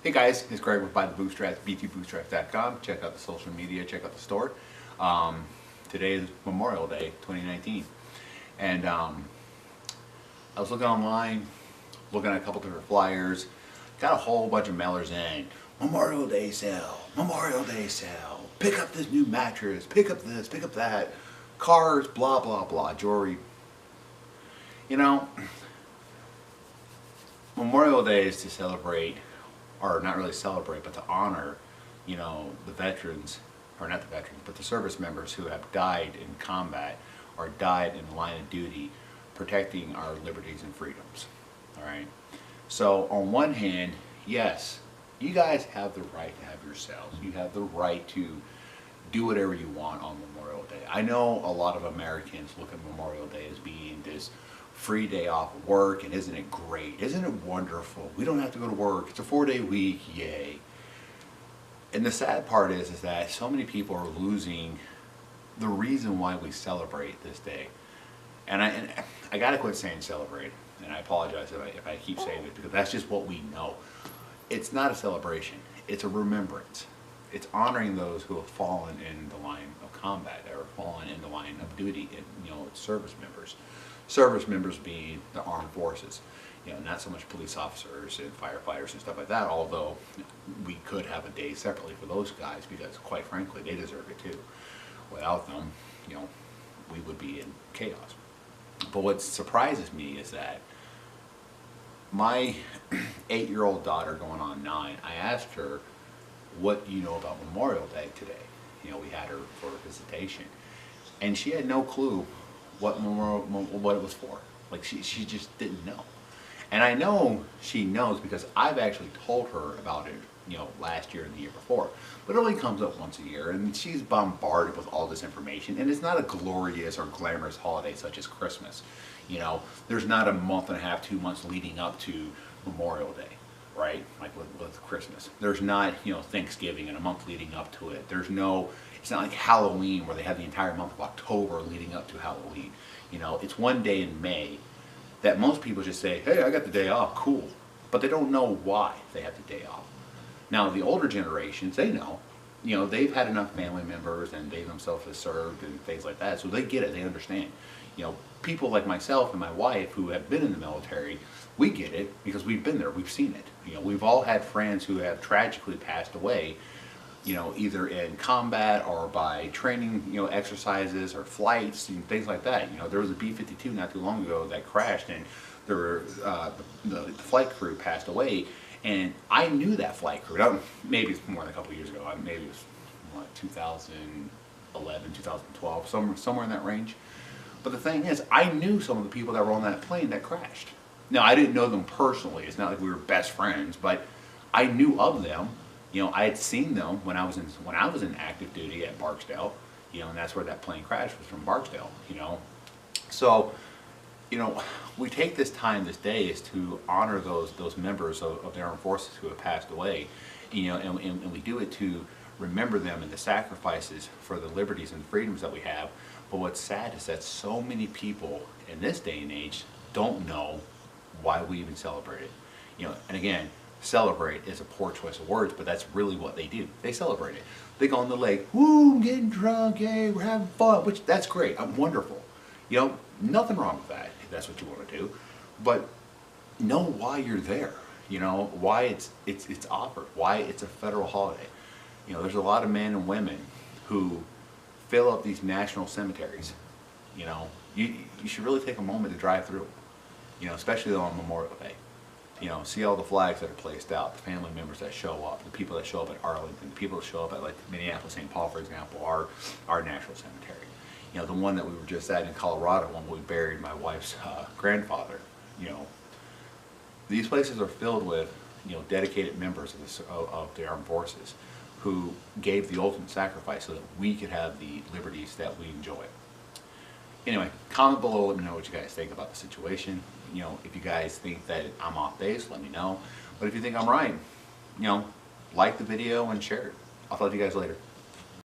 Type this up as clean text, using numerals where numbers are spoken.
Hey guys, it's Greg with Buy the Bootstraps, btbootstraps.com. Check out the social media, check out the store. Today is Memorial Day 2019. And I was looking online, looking at a couple different flyers, got a whole bunch of mailers in. Memorial Day sale, Memorial Day sale, pick up this new mattress, pick up this, pick up that, cars, blah, blah, blah, jewelry. You know, Memorial Day is to celebrate, or not really celebrate, but to honor, you know, the veterans, or not the veterans, but the service members who have died in combat or died in the line of duty protecting our liberties and freedoms. All right. So on one hand, yes, you guys have the right to have yourselves. You have the right to do whatever you want on Memorial Day. I know a lot of Americans look at Memorial Day as being this free day off of work, and isn't it great? Isn't it wonderful? We don't have to go to work. It's a 4-day week, yay. And the sad part is that so many people are losing the reason why we celebrate this day. And I gotta quit saying celebrate, and I apologize if I keep saying it, because that's just what we know. It's not a celebration, it's a remembrance. It's honoring those who have fallen in the line of combat, or fallen in the line of duty, and, you know, service members. Service members being the armed forces, you know, not so much police officers and firefighters and stuff like that, although we could have a day separately for those guys, because quite frankly, they deserve it too. Without them, you know, we would be in chaos. But what surprises me is that my 8-year-old daughter going on 9, I asked her, what do you know about Memorial Day today? You know, we had her for a visitation, and she had no clue what it was for. Like, she just didn't know. And I know she knows because I've actually told her about it, you know, last year and the year before. But it only comes up once a year, and she's bombarded with all this information. And it's not a glorious or glamorous holiday such as Christmas. You know, there's not a month and a half, 2 months leading up to Memorial Day, right? Like with Christmas. There's not, you know, Thanksgiving and a month leading up to it. There's no, it's not like Halloween where they have the entire month of October leading up to Halloween. You know, it's one day in May that most people just say, hey, I got the day off, cool. But they don't know why they have the day off. Now, the older generations, they know. You know, they've had enough family members and they themselves have served and things like that, so they get it, they understand. You know, people like myself and my wife who have been in the military, we get it because we've been there, we've seen it. You know, we've all had friends who have tragically passed away, you know, either in combat or by training, you know, exercises or flights and things like that. You know, there was a B-52 not too long ago that crashed, and there were, the flight crew passed away, and I knew that flight crew. Maybe it's more than a couple of years ago. Maybe it was, what, 2011, 2012, somewhere in that range. But the thing is, I knew some of the people that were on that plane that crashed. Now, I didn't know them personally. It's not like we were best friends, but I knew of them. You know, I had seen them when I was in active duty at Barksdale. You know, and that's where that plane crashed, was from Barksdale. You know, so, you know, we take this time, this day, is to honor those members of the armed forces who have passed away. You know, and we do it to remember them and the sacrifices for the liberties and freedoms that we have. But what's sad is that so many people in this day and age don't know why we even celebrate it. You know, and again, celebrate is a poor choice of words, but that's really what they do. They celebrate it. They go on the lake, woo, I'm getting drunk, yay, we're having fun, which that's great, I'm wonderful. You know, nothing wrong with that if that's what you want to do. But know why you're there. You know, why it's offered, why it's a federal holiday. You know, there's a lot of men and women who fill up these national cemeteries. You know, you should really take a moment to drive through. You know, especially on Memorial Day. You know, see all the flags that are placed out, the family members that show up, the people that show up at Arlington, the people that show up at, like, Minneapolis, St. Paul, for example, our national cemetery. You know, the one that we were just at in Colorado when we buried my wife's grandfather. You know, these places are filled with, you know, dedicated members of the armed forces who gave the ultimate sacrifice so that we could have the liberties that we enjoy. Anyway, comment below, let me know what you guys think about the situation. You know, if you guys think that I'm off base, let me know. But if you think I'm right, you know, like the video and share it. I'll talk to you guys later.